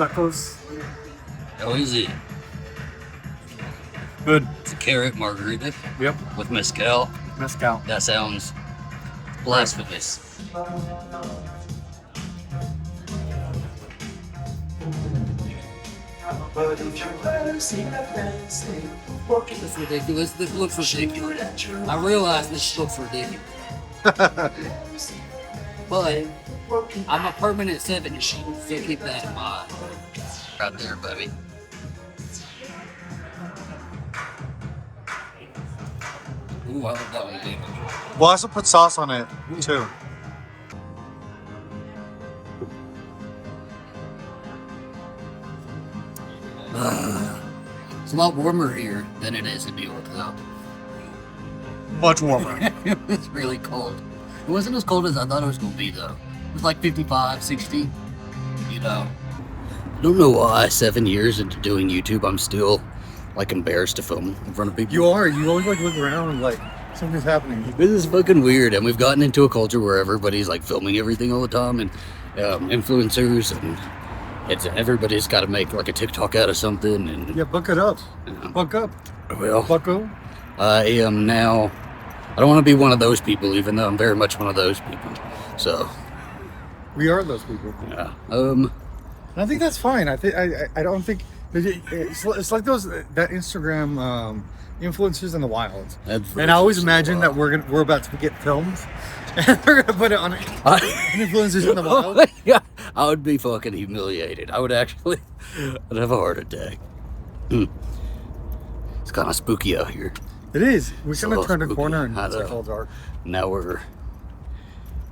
tacos. How is it? Good. It's a carrot margarita Yep. with mezcal. Mezcal. That sounds blasphemous. This is ridiculous. This looks ridiculous. I realize this looks ridiculous. But I'm a permanent 70, so keep that in mind. Right there, buddy. Ooh, I love that one, dude. We'll also put sauce on it too. It's a lot warmer here than it is in New York, though. Much warmer. It's really cold. It wasn't as cold as I thought it was going to be, though. It was like 55, 60, you know. I don't know why 7 years into doing YouTube, I'm still, like, embarrassed to film in front of people. You are. You always like look around and like something's happening. This is fucking weird, and we've gotten into a culture where everybody's, like, filming everything all the time, and influencers, and everybody's got to make, like, a TikTok out of something, and... Yeah, buck it up. Buck up. Well, Bucko. I am now... I don't want to be one of those people, even though I'm very much one of those people. So... We are those people. Yeah. I think that's fine. I don't think it's like those that Instagram influencers in the wilds. And I always imagine that we're about to get filmed, and we're gonna put it on influencers in the wild. Yeah, I would be fucking humiliated. I'd have a heart attack. It's kind of spooky out here. It is. We It's kind a of little turned a spooky. corner and I it's know. like all dark. Now we're in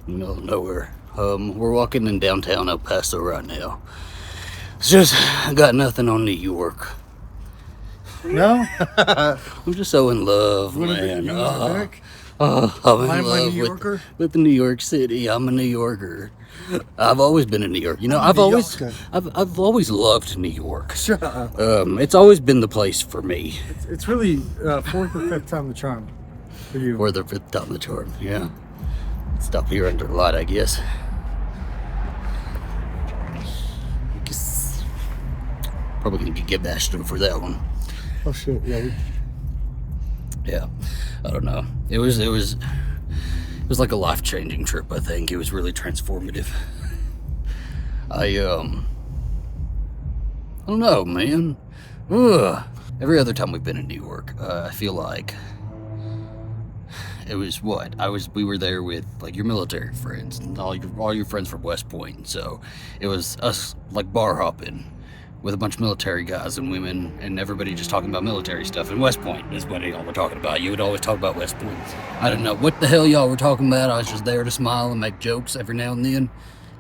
the middle of nowhere. We're walking in downtown El Paso right now. It's just, I got nothing on New York. No. I'm just so in love, man. You want a drink? I'm in Am I a love New Yorker? with New York City. I'm a New Yorker. I've always been in New York. You know, I'm I've a New always, Yorker. I've always loved New York. Shut up. It's always been the place for me. It's really fourth or fifth time the charm for you. Or the fifth time the charm. Yeah. Stop here under the light, I guess. Probably gonna get bashed for that one. Oh shit! Yeah. Yeah, I don't know. It was like a life-changing trip. I think it was really transformative. I don't know, man. Ugh. Every other time we've been in New York, I feel like it was we were there with like your military friends and all your friends from West Point. So it was us like bar hopping with a bunch of military guys and women, and everybody just talking about military stuff. And West Point is what y'all were talking about. You would always talk about West Point. I don't know what the hell y'all were talking about. I was just there to smile and make jokes every now and then.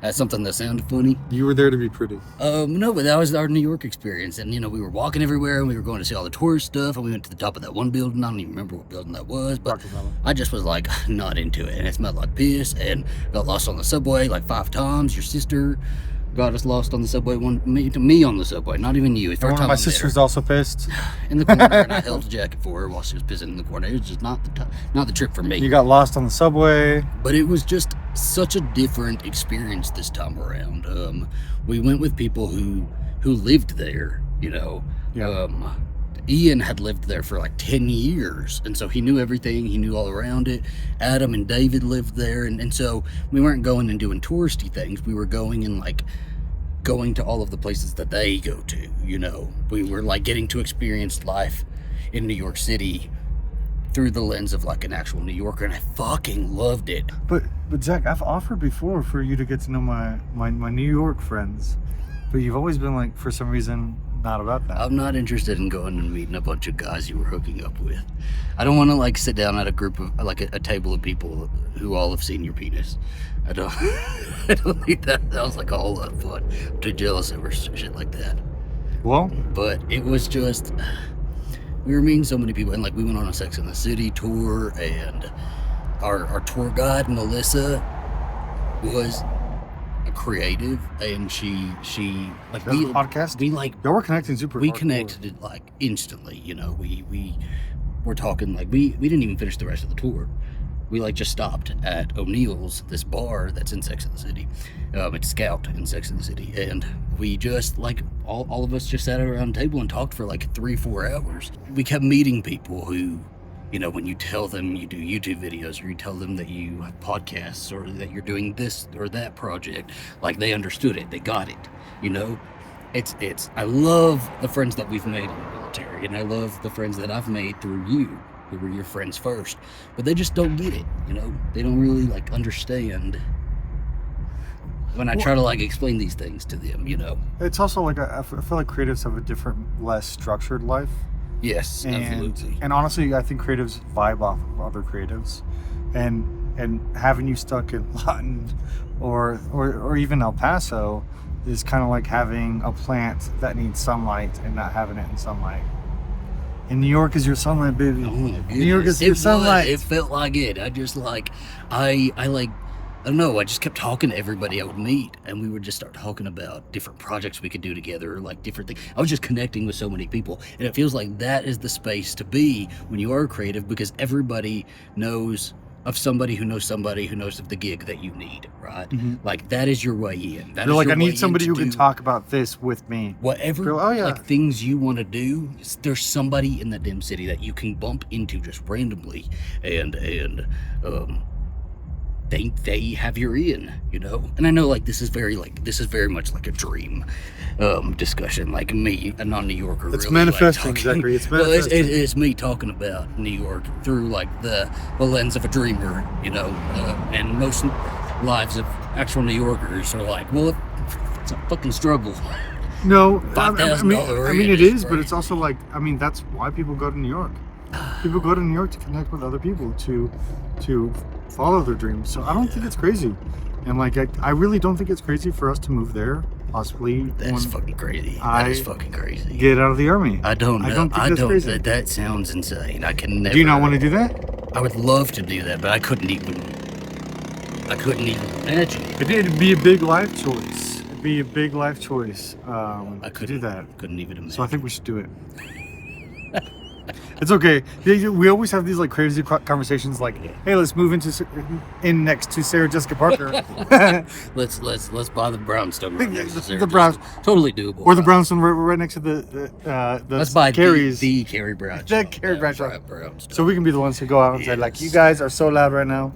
That's something that sounded funny. You were there to be pretty. No, but that was our New York experience. And, you know, we were walking everywhere, and we were going to see all the tourist stuff, and we went to the top of that one building. I don't even remember what building that was, but I just was, like, not into it. And it smelled like piss, and got lost on the subway, like 5 times. Your sister got us lost on the subway, me on the subway, not even you. And my sister's also pissed. In the corner, and I held a jacket for her while she was pissing in the corner. It was just not the trip for me. You got lost on the subway. But it was just such a different experience this time around. We went with people who lived there, you know. Yeah. Ian had lived there for like 10 years, and so he knew everything. He knew all around it. Adam and David lived there, and so we weren't going and doing touristy things. We were going to all of the places that they go to, you know. We were like getting to experience life in New York City through the lens of like an actual New Yorker, and I fucking loved it. But Zach, I've offered before for you to get to know my New York friends, but you've always been like, for some reason, not about that. I'm not interested in going and meeting a bunch of guys you were hooking up with. I don't want to like sit down at a group of like a table of people who all have seen your penis. I don't think that sounds like a whole lot of fun. I'm too jealous over shit like that. Well, But it was just, we were meeting so many people, and like we went on a Sex and the City tour, and our tour guide Melissa was a creative, and she like that's a podcast. we like Y'all were connecting super. we hardcore. connected it like instantly, you know. We were talking like we didn't even finish the rest of the tour. we like just stopped at O'Neill's, this bar that's in Sex and the City. It's Scout in Sex and the City, and we just like all of us just sat around a table and talked for like 3-4 hours. We kept meeting people who, you know, when you tell them you do YouTube videos, or you tell them that you have podcasts, or that you're doing this or that project, like they understood it, they got it, you know. I love the friends that we've made in the military, and I love the friends that I've made through you, who were your friends first, but they just don't get it, you know. They don't really like understand when I try to like explain these things to them, you know. It's also like I feel like creatives have a different, less structured life. Yes, absolutely. And honestly, I think creatives vibe off of other creatives, and having you stuck in Lawton or even El Paso is kind of like having a plant that needs sunlight and not having it in sunlight. And New York is your sunlight, baby. Oh my goodness. New York is your sunlight. It felt like it. I just like, I don't know, I just kept talking to everybody I would meet, and we would just start talking about different projects we could do together, or like different things. I was just connecting with so many people, and it feels like that is the space to be when you are creative, because everybody knows of somebody who knows of the gig that you need, right? Mm-hmm. Like that is your way in. You're like, I need somebody who can talk about this with me. Whatever, like things you want to do, there's somebody in that damn city that you can bump into just randomly, and they have your in, you know. And I know like this is very much like a dream discussion, like me, a non-New Yorker. It's really manifesting, like Zachary. It's manifesting. It's me talking about New York through like the lens of a dreamer, you know. And most lives of actual New Yorkers are like, well, it's a fucking struggle. No, $5,000. I mean it is, but it's also like, I mean, that's why people go to New York. People go to New York to connect with other people, to follow their dreams. So I don't think it's crazy, and like I really don't think it's crazy for us to move there. Possibly. That's fucking crazy. That is fucking crazy. Get out of the army. I don't know. I don't think that's crazy. That sounds insane. I can never. Do you not want to do that? I would love to do that, but I couldn't even imagine it. It'd be a big life choice. It'd be a big life choice. I couldn't do that. Couldn't even imagine. So I think we should do it. It's okay. We always have these like crazy conversations, like, "Hey, let's move in next to Sarah Jessica Parker." let's buy the brownstone. Right next to Sarah the brown, totally doable. Or the brownstone right next to the let's buy Carrie's, the Carrie Bradshaw. The Carrie Bradshaw. Brownstone. So we can be the ones who go out and say, like, "You guys are so loud right now."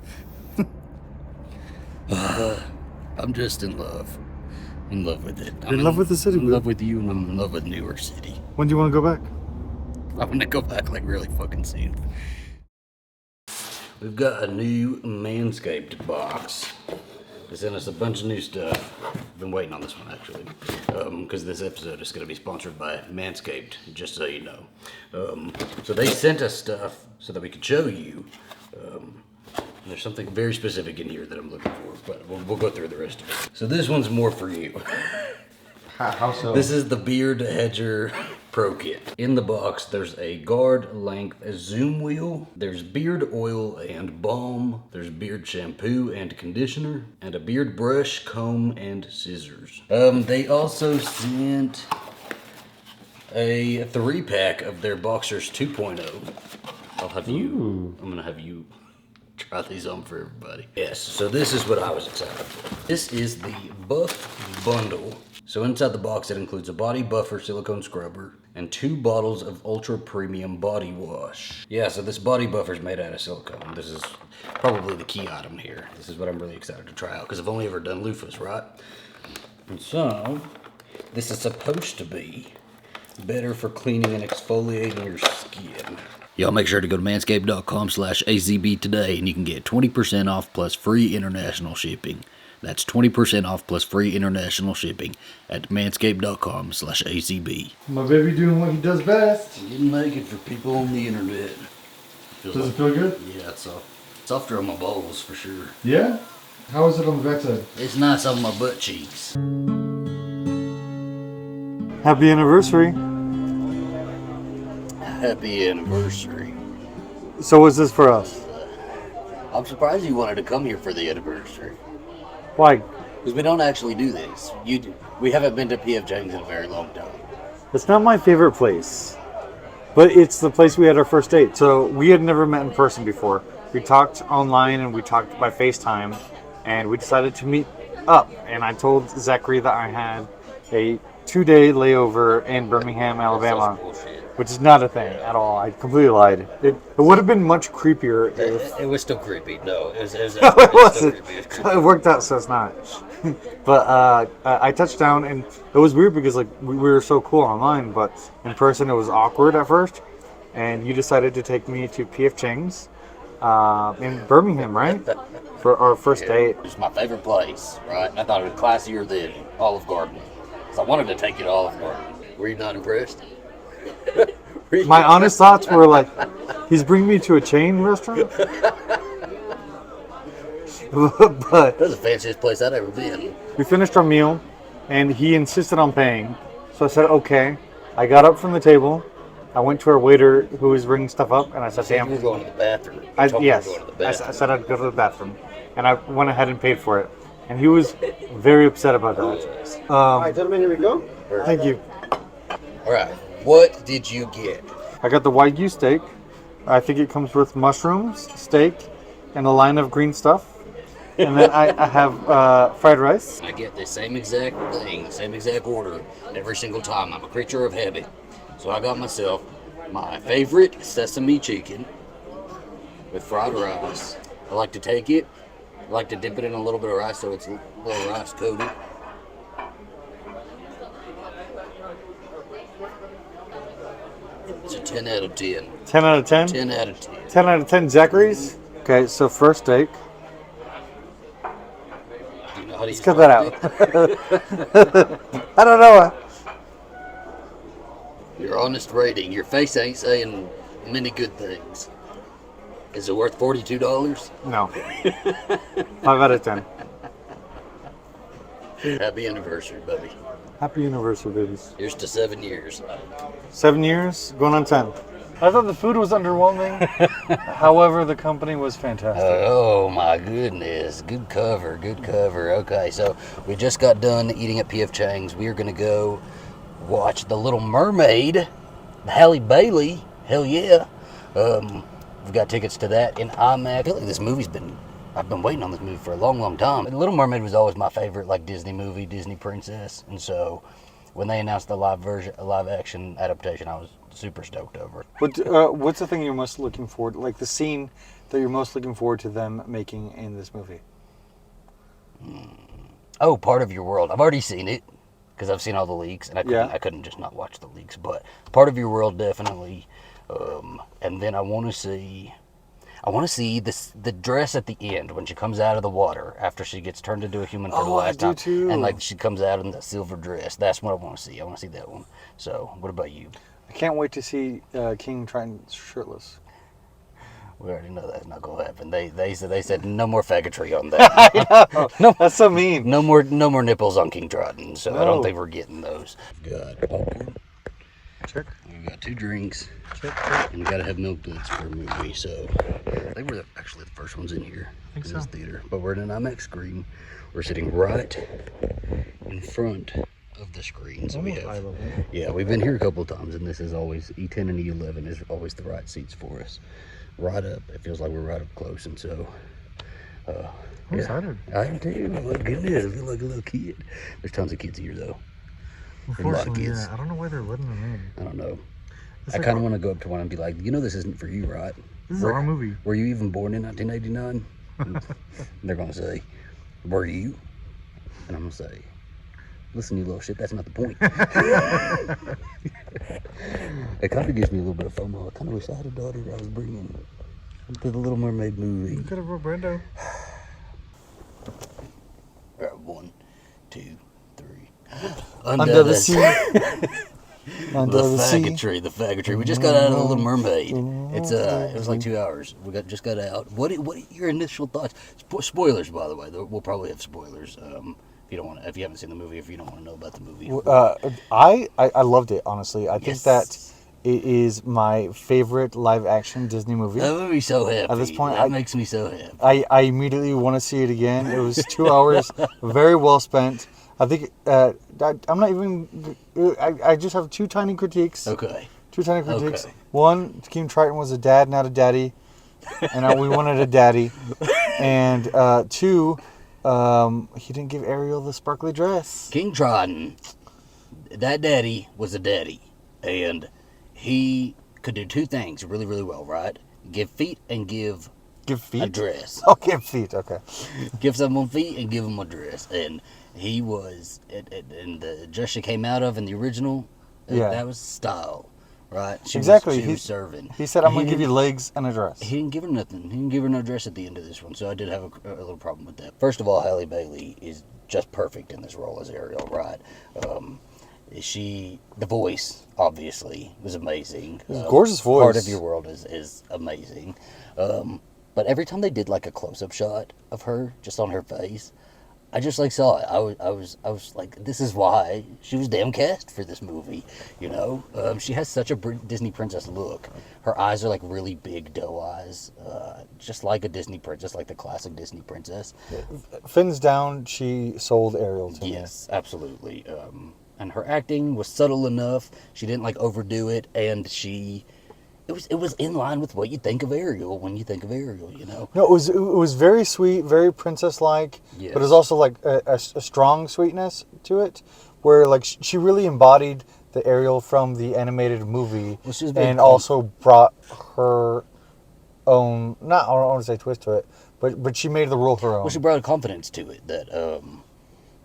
I'm just in love. In love with it. I'm in love with the city. I'm in love with you, and I'm in love with New York City. When do you want to go back? I'm gonna go back like really fucking soon. We've got a new Manscaped box. They sent us a bunch of new stuff. I've been waiting on this one actually, because this episode is gonna be sponsored by Manscaped, just so you know. So they sent us stuff so that we could show you. There's something very specific in here that I'm looking for, but we'll go through the rest of it. So this one's more for you. How so? This is the Beard Hedger Pro Kit. In the box, there's a guard length zoom wheel, there's beard oil and balm, there's beard shampoo and conditioner, and a beard brush, comb, and scissors. They also sent a 3-pack of their Boxers 2.0. I'm gonna have you try these on for everybody. Yes, so this is what I was excited for. This is the Buff Bundle. So inside the box, it includes a body buffer silicone scrubber and 2 bottles of ultra premium body wash. Yeah, so this body buffer is made out of silicone. This is probably the key item here. This is what I'm really excited to try out, because I've only ever done loofahs, right? And so, this is supposed to be better for cleaning and exfoliating your skin. Y'all make sure to go to manscaped.com/AZB today, and you can get 20% off plus free international shipping. That's 20% off plus free international shipping at manscaped.com/AZB. My baby doing what he does best. Getting naked for people on the internet. Does it feel good? Yeah, it's softer on my balls for sure. Yeah? How is it on the backside? It's nice on my butt cheeks. Happy anniversary. Happy anniversary. So what's this for us? I'm surprised you wanted to come here for the anniversary. Why? Because we don't actually do this. We haven't been to P.F. Chang's in a very long time. It's not my favorite place, but it's the place we had our first date. So we had never met in person before. We talked online and we talked by FaceTime, and we decided to meet up. And I told Zachary that I had a 2-day layover in Birmingham, Alabama, which is not a thing at all. I completely lied. It would have been much creepier if... It was still creepy. No, it was it still wasn't. creepy. It worked out, so it's not. But I touched down, and it was weird because like we were so cool online, but in person it was awkward at first. And you decided to take me to P.F. Chang's in Birmingham, right? For our first date. It was my favorite place, right? I thought it was classier than Olive Garden. So I wanted to take you to Olive Garden. Were you not impressed? My honest thoughts were like, he's bringing me to a chain restaurant? But That's the fanciest place I'd ever been. we finished our meal, and he insisted on paying. So I said, okay. I got up from the table. I went to our waiter who was bringing stuff up, and I said, You were going to the bathroom. yes. You were going to the bathroom. I said I'd go to the bathroom. And I went ahead and paid for it. And he was very upset about that. All right, gentlemen, here we go. Thank you. All right. What did you get? I got the Wagyu steak. I think it comes with mushrooms, steak, and a line of green stuff. And then I have fried rice. I get the same exact thing, same exact order every single time. I'm a creature of habit. So I got myself my favorite sesame chicken with fried rice. I like to take it, I like to dip it in a little bit of rice so it's a little rice coated. It's a 10 out of 10. 10 out of 10? 10 out of 10. 10 out of 10 Zachary's? Okay, so first steak. Do you know how to Let's use cut that out. I don't know. Your honest rating. Your face ain't saying many good things. Is it worth $42? No. 5 out of 10. Happy anniversary, buddy. Happy anniversary, babies. Here's to 7 years. 7 years, going on 10. I thought the food was underwhelming. However, the company was fantastic. Oh my goodness. Good cover, good cover. Okay, so we just got done eating at P.F. Chang's. We are going to go watch The Little Mermaid. Halle Bailey. Hell yeah. We've got tickets to that in IMAX. I feel like I've been waiting on this movie for a long, long time. The Little Mermaid was always my favorite, like, Disney movie, Disney princess. And so when they announced the live action adaptation, I was super stoked over it. What's the thing you're most looking forward to? Like the scene that you're most looking forward to them making in this movie? Oh, Part of Your World. I've already seen it because I've seen all the leaks, and Yeah. I couldn't just not watch the leaks. But Part of Your World, definitely. And then I want to see the dress at the end when she comes out of the water after she gets turned into a human for the last time. Too. And like she comes out in the silver dress. That's what I want to see. I want to see that one. So, what about you? I can't wait to see King Triton shirtless. We already know that's not gonna happen. They said no more faggotry on that. No, that's so mean. No more nipples on King Triton. So I don't No. think we're getting those. Got popcorn. Check. We've got 2 drinks. Check. And we gotta have milk duds for a movie. So they were actually the first ones in here in this theater. But we're in an IMAX screen. We're sitting right in front of the screen. So we have, yeah, we've been here a couple of times, and this is always E10 and E11 is always the right seats for us. Right up. It feels like we're right up close, and so. I'm excited. I am too. My goodness, I feel like a little kid. There's tons of kids here though. There's a lot of kids. I don't know why they're letting them in. I don't know. It's I like kind of want to go up to one and be like, you know, this isn't for you, right? This is our movie. Were you even born in 1989? And they're gonna say, were you? And I'm gonna say, listen, you little shit, that's not the point. It kind of gives me a little bit of FOMO. I kind of wish I had a daughter I was bringing to the Little Mermaid movie. You could have brought Brando. All right, 1, 2, 3. Under the sea. Under the sea. The faggotry. We just got out of the Little Mermaid. It was like 2 hours. Just got out. What are your initial thoughts? Spoilers, by the way. We'll probably have spoilers. If you haven't seen the movie, if you don't want to know about the movie. I loved it, honestly. I think Yes. that it is my favorite live action Disney movie. That made me so happy. At this point, that makes me so happy. I immediately want to see it again. It was 2 hours, very well spent. I think I'm not even. I just have 2 tiny critiques. Okay. 2 tiny critiques. Okay. One, King Triton was a dad, not a daddy. and we wanted a daddy. And 2, he didn't give Ariel the sparkly dress. King Trident, that daddy was a daddy, and he could do 2 things really, really well, right? Give feet and give feet? a dress. Oh, give feet, okay. Give someone feet and give him a dress. And he was, and the dress she came out of in the original, that was style, right? She was serving. He said, I'm going to give you legs and a dress. He didn't give her nothing. He didn't give her no dress at the end of this one, so I did have a little problem with that. First of all, Halle Bailey is just perfect in this role as Ariel, right? The voice, obviously, was amazing. Gorgeous voice. Part of Your World is amazing. But every time they did like a close-up shot of her, just on her face, I just like saw it. I was like, this is why she was damn cast for this movie. You know, she has such a Disney princess look. Her eyes are like really big doe eyes, just like a Disney princess, like the classic Disney princess. Fins down, she sold Ariel to me. Yes, absolutely. And her acting was subtle enough. She didn't like overdo it, and it was in line with what you think of Ariel when you think of Ariel, you know. No, it was very sweet, very princess-like, yes. But it was also like a strong sweetness to it, where like she really embodied the Ariel from the animated movie, and also brought her own, I don't want to say twist to it, but she made the role her own. Well, she brought a confidence to it that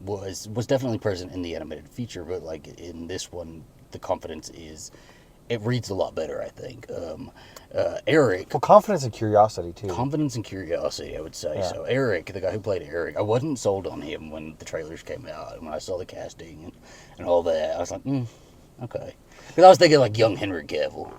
was definitely present in the animated feature, but like in this one, the confidence it reads a lot better, I think. Eric. Well, confidence and curiosity, too. Confidence and curiosity, I would say. Yeah. So Eric, the guy who played Eric, I wasn't sold on him when the trailers came out. And when I saw the casting and all that, I was like, okay. Because I was thinking like young Henry Cavill.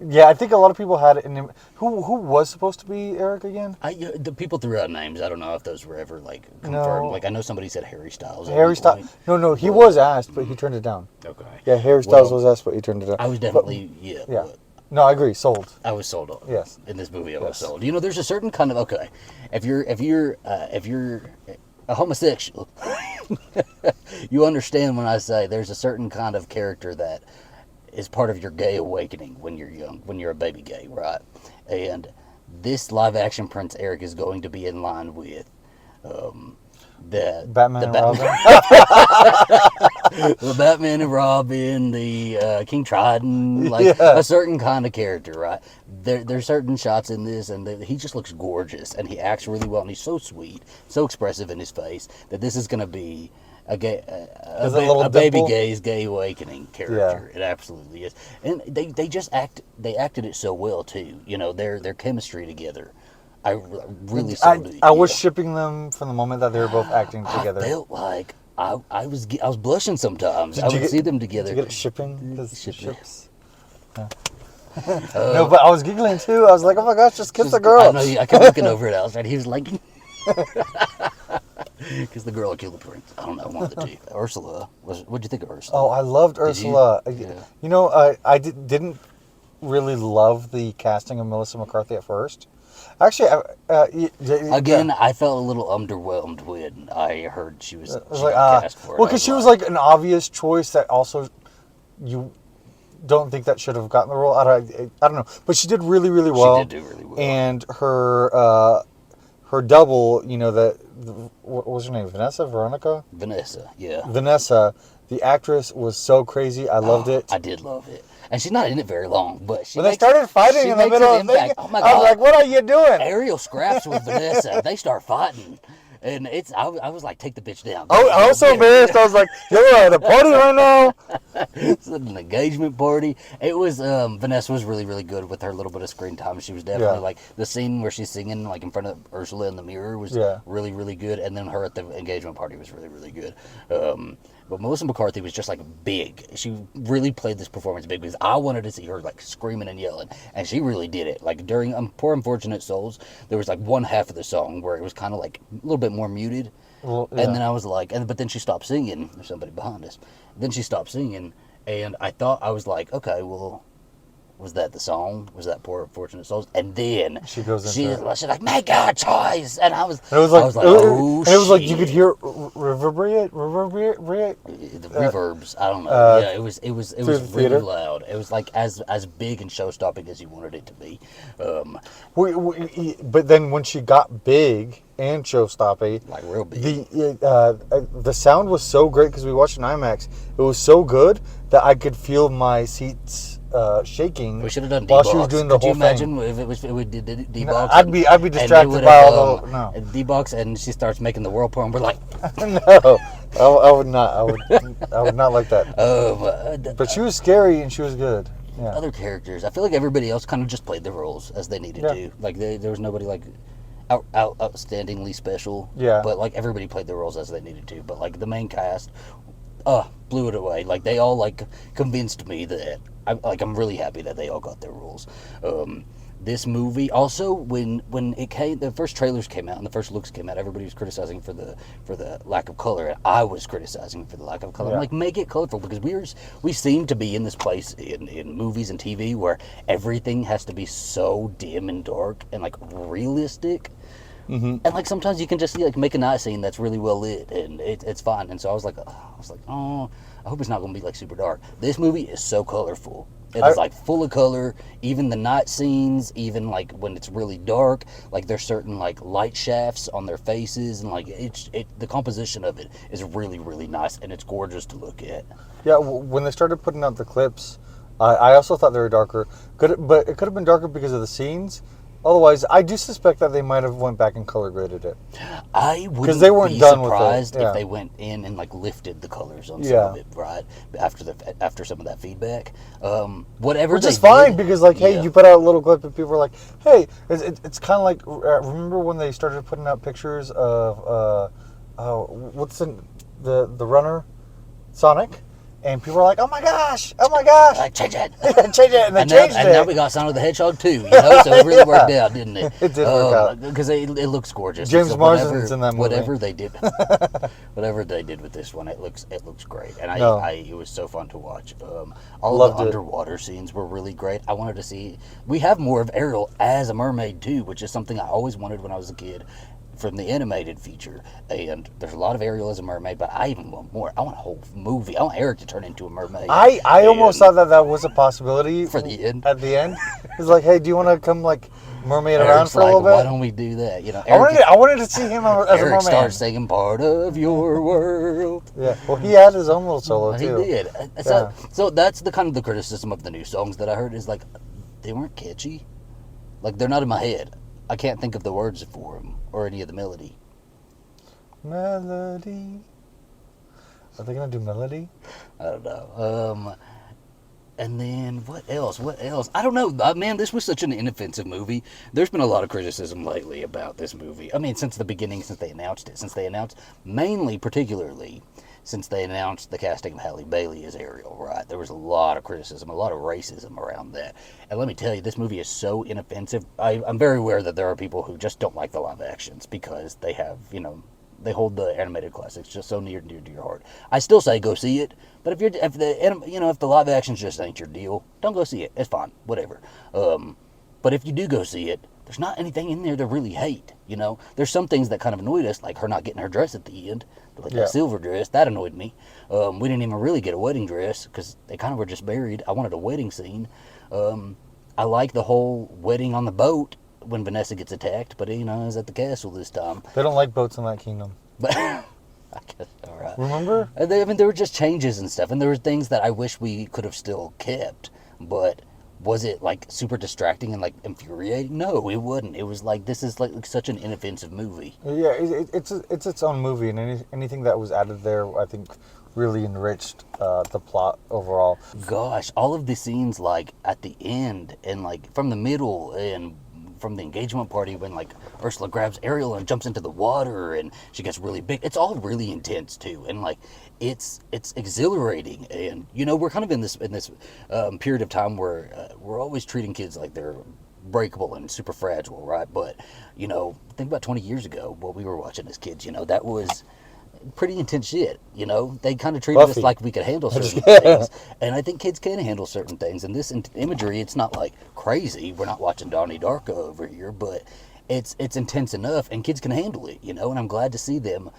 Yeah, I think a lot of people had it in him. Who was supposed to be Eric again? The people threw out names. I don't know if those were ever like confirmed. No. Like I know somebody said Harry Styles. Harry Styles. No, he was asked, but he turned it down. Okay. Yeah, Harry Styles was asked, but he turned it down. I was definitely yeah. No, I agree. Sold. I was sold on. Yes. In this movie, I was sold. You know, there's a certain kind of if you're a homosexual, you understand when I say there's a certain kind of character that is part of your gay awakening when you're young, when you're a baby gay, right? And this live action Prince Eric is going to be in line with the Batman and Robin. The Batman and Robin, the King Trident, like a certain kind of character, right? There's certain shots in this, and he just looks gorgeous, and he acts really well, and he's so sweet, so expressive in his face, that this is going to be a baby gay's gay awakening character. Yeah. It absolutely is, and they acted it so well too. You know, their chemistry together. I really I was shipping them from the moment that they were both acting together. I felt like I was blushing sometimes. I would see them together. Did you get shipping? Ships. Yeah. No, but I was giggling too. I was like, oh my goch, just kiss the girl. I know. I kept looking over at Alice, and he was like. Because the girl who killed the prince. I don't know, one of the two. Ursula. What'd you think of Ursula? Oh, I loved Ursula. You know, I didn't really love the casting of Melissa McCarthy at first. Actually, I felt a little underwhelmed when I heard she was cast for it. Well, because she was like an obvious choice that also you don't think that should have gotten the role. I don't know, but she did really, really well. She did do really well. And her double, you know, what was her name? Veronica? Vanessa, yeah. Vanessa, the actress was so crazy. I loved it. I did love it. And she's not in it very long, but when they started fighting in the middle of the thing, oh my God. I was like, what are you doing? Ariel scraps with Vanessa. They start fighting. And I was like, take the bitch down. Oh, I was so embarrassed. I was like, you're at a party right now. It's an engagement party. It was, Vanessa was really, really good with her little bit of screen time. She was definitely like, the scene where she's singing like in front of Ursula in the mirror was really, really good. And then her at the engagement party was really, really good. But Melissa McCarthy was just like big. She really played this performance big because I wanted to see her like screaming and yelling. And she really did it. Like during Poor Unfortunate Souls, there was like one half of the song where it was kind of like a little bit more muted. Well, and then I was like, but then she stopped singing. There's somebody behind us. Then she stopped singing. And I was like, okay, well, Was that the song? Was that Poor Fortunate Souls? And then She goes into she's like, make a choice. And I was like, oh shit. It was like you could hear reverberate. The reverbs. I don't know. Yeah, it was the really theater? loud. It was like as big and show stopping as you wanted it to be. But then when she got big and show stopping, Like real big. the sound was so great because we watched in IMAX. It was so good that I could feel my seats shaking. We should have done while D-box. she was doing the Could you whole imagine thing. if it was D-box? No, I'd be distracted by all the no. D-box, and she starts making the whirlpool, and we're like, No, I would not. I would not like that. But she was scary and she was good. Yeah. Other characters, I feel like everybody else kind of just played their roles as they needed to. Like there was nobody like outstandingly special. Yeah. But like everybody played their roles as they needed to. But like the main cast, blew it away. Like they all like convinced me that I'm really happy that they all got their roles. This movie also when it came, the first trailers came out and the first looks came out, everybody was criticizing for the lack of color, and I was criticizing for the lack of color. Yeah. I'm like, make it colorful, because we seem to be in this place in movies and TV where everything has to be so dim and dark and like realistic. Mm-hmm. And like sometimes you can just see, like, make a night scene that's really well lit and it's fine. And so I was like, oh, I hope it's not going to be like super dark. This movie is so colorful. It is like full of color. Even the night scenes, even like when it's really dark, like there's certain like light shafts on their faces, and like the composition of it is really, really nice, and it's gorgeous to look at. Yeah, when they started putting out the clips, I also thought they were darker. But it could have been darker because of the scenes. Otherwise, I do suspect that they might have went back and color graded it. I wouldn't they weren't be done with it. surprised Yeah. if they went in and like lifted the colors on some of it, right? After some of that feedback, whatever. Which is they fine did, because, like, hey, you put out a little clip and people were like, hey, it's kind of like remember when they started putting out pictures of what's the runner, Sonic. And people were like, "Oh my gosh! Change it, change it!" And they changed it. And now we got Sonic the Hedgehog too. You know, so it really worked out, didn't it? It did work out because it looks gorgeous. James so Marsden's in that movie. Whatever they did with this one, it looks great, and it was so fun to watch. All of the underwater scenes were really great. I wanted to see. We have more of Ariel as a mermaid too, which is something I always wanted when I was a kid. From the animated feature, and there's a lot of Ariel as a mermaid, but I even want more. I want a whole movie. I want Eric to turn into a mermaid. I almost thought that was a possibility for the end. At the end, it's like, hey, do you want to come like mermaid Eric's around for a little bit? Why don't we do that? You know, I wanted to see him as a mermaid. Eric starts singing "Part of Your World." Yeah, well, he had his own little solo too. He did. So that's the kind of the criticism of the new songs that I heard is like they weren't catchy. Like they're not in my head. I can't think of the words for them or any of the melody. Melody. Are they gonna do melody? I don't know. And then what else? I don't know. Man, this was such an inoffensive movie. There's been a lot of criticism lately about this movie. I mean, since the beginning, since they announced it, particularly since they announced the casting of Halle Bailey as Ariel, right? There was a lot of criticism, a lot of racism around that. And let me tell you, this movie is so inoffensive. I'm very aware that there are people who just don't like the live actions because they have, they hold the animated classics just so near and dear to your heart. I still say go see it, but if the live actions just ain't your deal, don't go see it. It's fine, whatever. But if you do go see it, there's not anything in there to really hate. There's some things that kind of annoyed us, like her not getting her dress at the end, like that silver dress. That annoyed me. We didn't even really get a wedding dress because they kind of were just married. I wanted a wedding scene. I like the whole wedding on the boat when Vanessa gets attacked, but is at the castle this time. They don't like boats in that kingdom. But I guess, all right. Remember? There were just changes and stuff, and there were things that I wish we could have still kept. But was it like super distracting and like infuriating? No, it wasn't. It was like this is like such an inoffensive movie. Yeah, it's its own movie, and anything that was added there, I think, really enriched the plot overall. Gosh, all of the scenes like at the end and like from the middle and from the engagement party when like Ursula grabs Ariel and jumps into the water and she gets really big. It's all really intense too, and like it's exhilarating. And we're kind of in this period of time where we're always treating kids like they're breakable and super fragile, right? But think about 20 years ago what we were watching as kids. That was pretty intense shit. You know, they kind of treated us Buffy. like we could handle certain things, and I think kids can handle certain things. And this imagery, it's not like crazy. We're not watching Donnie Darko over here, but it's intense enough, and kids can handle it. You know, and I'm glad to see them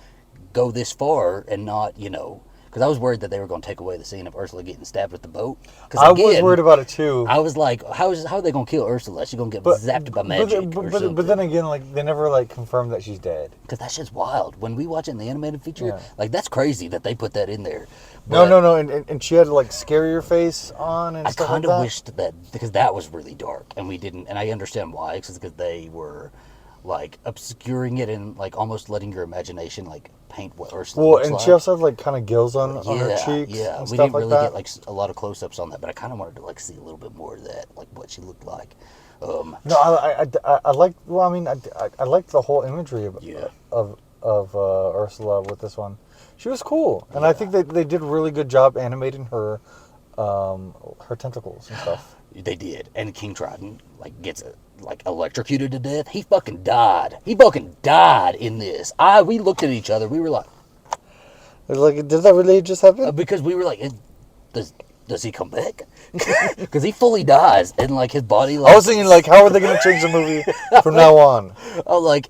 go this far and not, you know. Because I was worried that they were going to take away the scene of Ursula getting stabbed with the boat. I was worried about it too. I was like, how are they going to kill Ursula? She's going to get zapped by magic but then again, like, they never, like, confirmed that she's dead. Because that shit's wild. When we watch it in the animated feature, like, that's crazy that they put that in there. But no. And she had, like, scarier face on and stuff like that. I kind of wished that, because that was really dark. And we didn't, and I understand why. Because they were, like, obscuring it and, like, almost letting your imagination, like, paint what Ursula looks like. She also had, like, kind of gills on her cheeks. Yeah, and we stuff didn't really like that. get, like, a lot of close-ups on that, but I kind of wanted to, like, see a little bit more of that, like, what she looked like. No, I like. Well, I mean, I liked the whole imagery of Ursula with this one. She was cool, and I think they did a really good job animating her tentacles and stuff. They did, and King Triton gets electrocuted to death. He fucking died. He fucking died in this. We looked at each other. We were like, did that really just happen? Because we were like, does he come back? Because he fully dies, and like his body. Like, I was thinking, like, how are they going to change the movie from now on? Oh, like,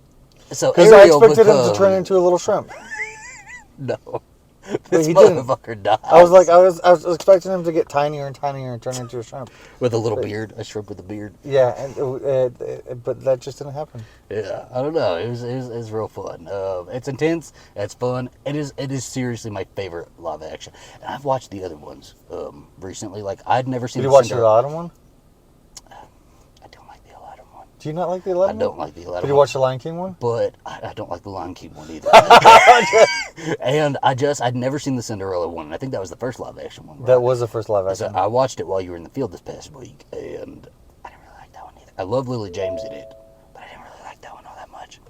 so because I expected him to turn into a little shrimp. No. This he motherfucker died. I was expecting him to get tinier and tinier and turn into a shrimp with a little beard, a shrimp with a beard. Yeah, and but that just didn't happen. Yeah, I don't know. It was real fun. It's intense. It's fun. It is seriously my favorite live action. And I've watched the other ones recently. Like I'd never seen. Did you watch the Aladdin one? I don't like the Aladdin one. Do you not like the Aladdin? I don't like the Aladdin. Did you watch the Lion King one? But I don't like the Lion King one either. And I'd never seen the Cinderella one. I think that was the first live action one. Right? That was the first live action. So I watched it while you were in the field this past week, and I didn't really like that one either. I love Lily James in it, but I didn't really like that one all that much.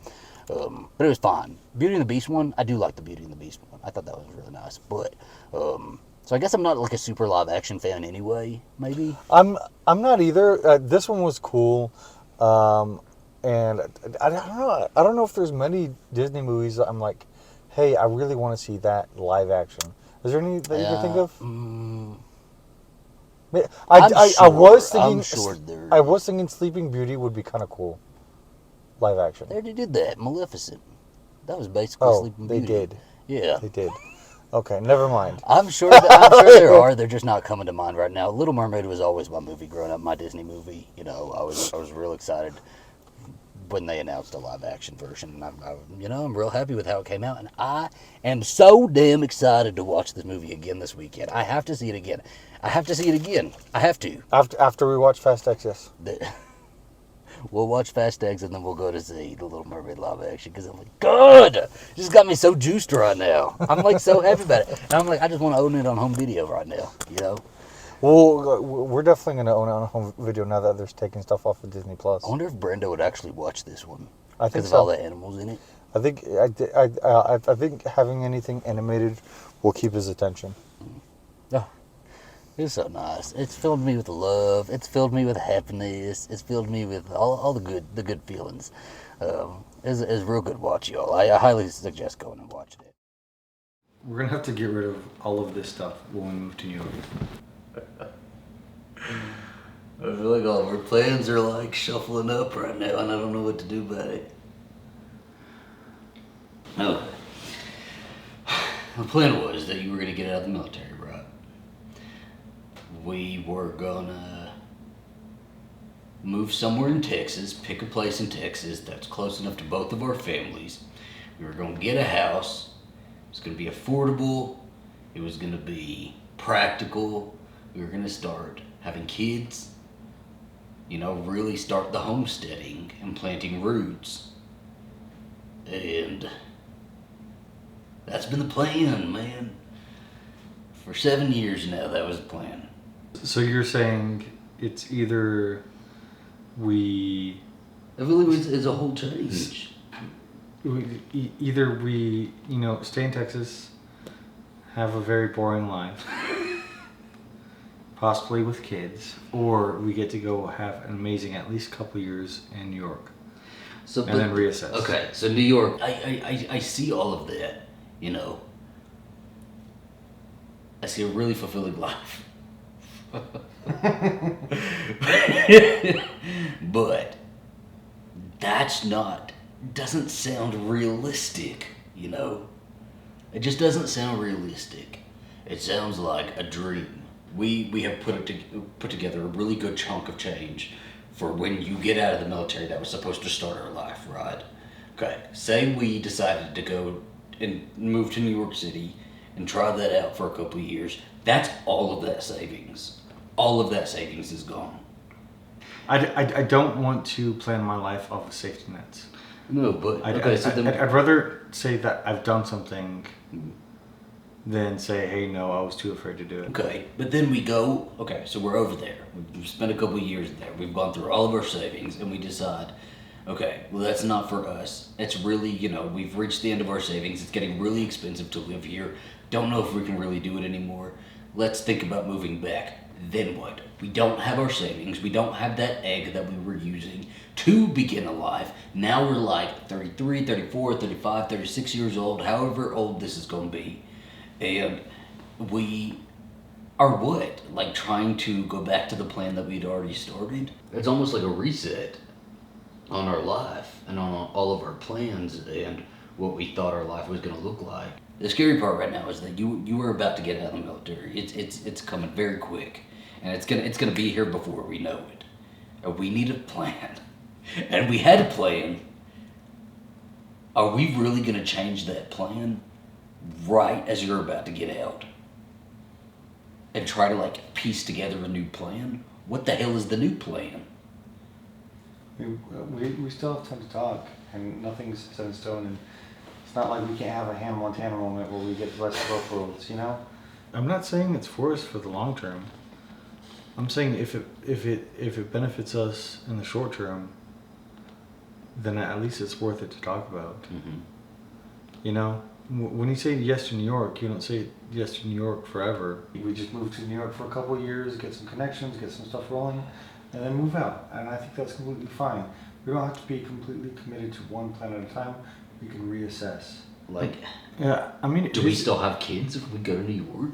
But it was fine. Beauty and the Beast one, I do like the Beauty and the Beast one. I thought that was really nice. But so I guess I'm not like a super live action fan anyway. Maybe I'm not either. This one was cool. And I don't know if there's many Disney movies that I'm like, hey, I really want to see that live action. Is there any that you can think of? I was thinking Sleeping Beauty would be kind of cool. Live action. They already did that. Maleficent. That was basically Sleeping Beauty. They did. Yeah. They did. Okay, never mind. I'm sure there are. They're just not coming to mind right now. Little Mermaid was always my movie growing up, my Disney movie. You know, I was real excited when they announced a live action version. And I'm real happy with how it came out, and I am so damn excited to watch this movie again this weekend. I have to see it again. I have to. After we watch Fast X, yes. We'll watch Fast X and then we'll go to see the Little Mermaid live action because I'm like, God, it just got me so juiced right now. I'm like so happy about it. And I'm like, I just want to own it on home video right now, you know? Well, we're definitely going to own it on home video now that they're taking stuff off of Disney Plus. I wonder if Brenda would actually watch this one. I think because so. of all the animals in it. I think having anything animated will keep his attention. Oh, it's so nice. It's filled me with love. It's filled me with happiness. It's filled me with all the good feelings. It's a real good watch, y'all. I highly suggest going and watching it. We're gonna have to get rid of all of this stuff when we move to New York. I feel like all of our plans are like shuffling up right now, and I don't know what to do about it. No. The plan was that you were gonna get out of the military, right? We were gonna move somewhere in Texas, pick a place in Texas that's close enough to both of our families. We were gonna get a house. It was gonna be affordable. It was gonna be practical. We were gonna start having kids. Really start the homesteading and planting roots. And that's been the plan, man. For 7 years now, that was the plan. So you're saying it's either we... I feel like it's a whole change. Either we, stay in Texas, have a very boring life, possibly with kids, or we get to go have an amazing at least couple years in New York, and then reassess. Okay, so New York, I see all of that, you know, I see a really fulfilling life. But doesn't sound realistic, you know? It just doesn't sound realistic. It sounds like a dream. We have put together a really good chunk of change for when you get out of the military that was supposed to start our life, right? Okay, say we decided to go and move to New York City and try that out for a couple of years. That's all of that savings. All of that savings is gone. I don't want to plan my life off of safety nets. No, but I'd rather say that I've done something than say, hey, no, I was too afraid to do it. Okay, but then we go, okay, so we're over there. We've spent a couple of years there. We've gone through all of our savings, and we decide, okay, well, that's not for us. It's really, you know, we've reached the end of our savings. It's getting really expensive to live here. Don't know if we can really do it anymore. Let's think about moving back. Then what? We don't have our savings. We don't have that egg that we were using to begin a life. Now we're like 33, 34, 35, 36 years old, however old this is going to be. And we are what? Like trying to go back to the plan that we'd already started? It's almost like a reset on our life and on all of our plans and what we thought our life was going to look like. The scary part right now is that you are about to get out of the military. It's coming very quick, and it's gonna be here before we know it. And we need a plan, and we had a plan. Are we really gonna change that plan right as you're about to get out and try to like piece together a new plan? What the hell is the new plan? We still have time to talk, and nothing's set in stone, and it's not like we can't have a Hannah Montana moment where we get the rest of both worlds, you know? I'm not saying it's for us for the long term. I'm saying if it benefits us in the short term, then at least it's worth it to talk about. Mm-hmm. You know, when you say yes to New York, you don't say yes to New York forever. We just move to New York for a couple of years, get some connections, get some stuff rolling, and then move out. And I think that's completely fine. We don't have to be completely committed to one plan at a time. We can reassess. Like, yeah, I mean, do we still have kids if we go to New York?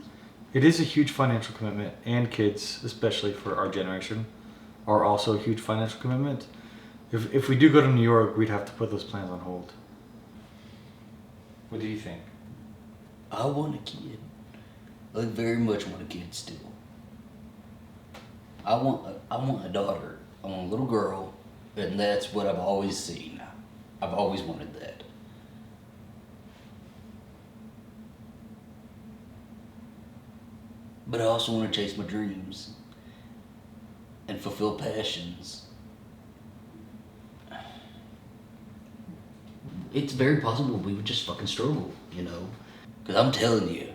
It is a huge financial commitment, and kids, especially for our generation, are also a huge financial commitment. If we do go to New York, we'd have to put those plans on hold. What do you think? I want a kid. I very much want a kid still. I want a daughter. I want a little girl, and that's what I've always seen. I've always wanted that. But I also want to chase my dreams and fulfill passions. It's very possible we would just fucking struggle, you know? Because I'm telling you,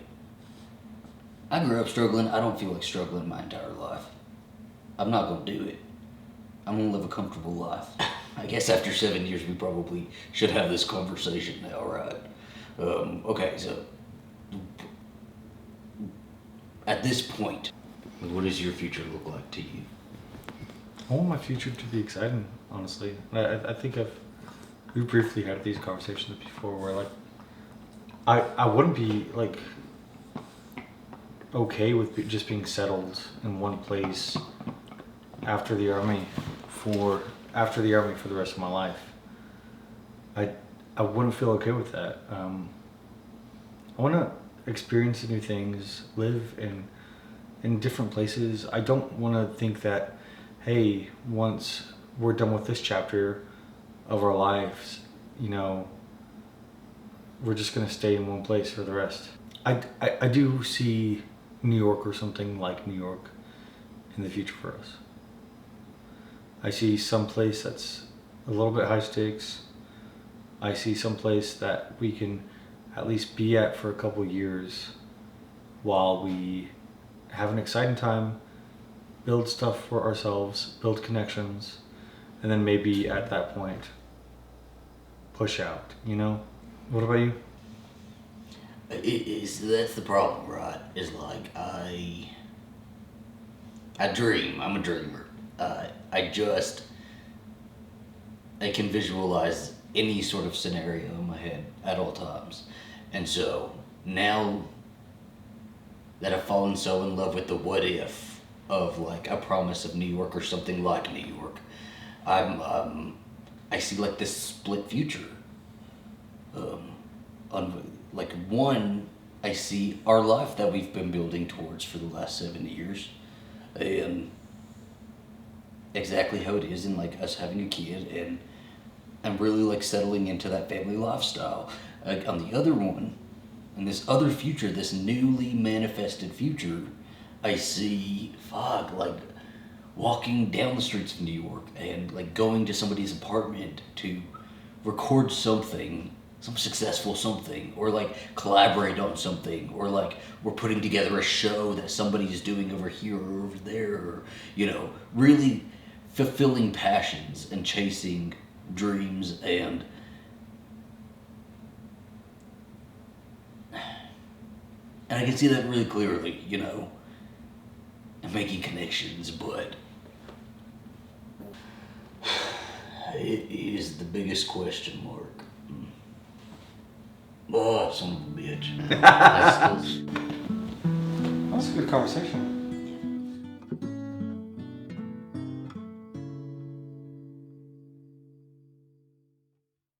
I grew up struggling. I don't feel like struggling my entire life. I'm not going to do it. I'm going to live a comfortable life. I guess after 7 years, we probably should have this conversation now, right? Okay, so at this point, what does your future look like to you? I want my future to be exciting, honestly. I think we briefly had these conversations before where like I wouldn't be like okay with just being settled in one place after the army for the rest of my life. I wouldn't feel okay with that. I want to experience new things, live in different places. I don't want to think that, hey, once we're done with this chapter of our lives, you know, we're just going to stay in one place for the rest. I do see New York or something like New York in the future for us. I see some place that's a little bit high stakes. I see some place that we can at least be at for a couple years while we have an exciting time, build stuff for ourselves, build connections, and then maybe at that point push out, you know? What about you? That's the problem, right? Is like I dream. I'm a dreamer. I can visualize any sort of scenario in my head at all times. And so now that I've fallen so in love with the what if of like a promise of New York or something like New York, I see like this split future. Like one, I see our life that we've been building towards for the last 7 years, and exactly how it is, and like us having a kid, and I'm really like settling into that family lifestyle. Like on the other one, in this other future, this newly manifested future, I see like walking down the streets of New York and like going to somebody's apartment to record something, some successful something, or like collaborate on something, or like we're putting together a show that somebody's doing over here or over there, or really fulfilling passions and chasing dreams and I can see that really clearly, and making connections, but it is the biggest question mark. Oh, son of a bitch. That was a good conversation.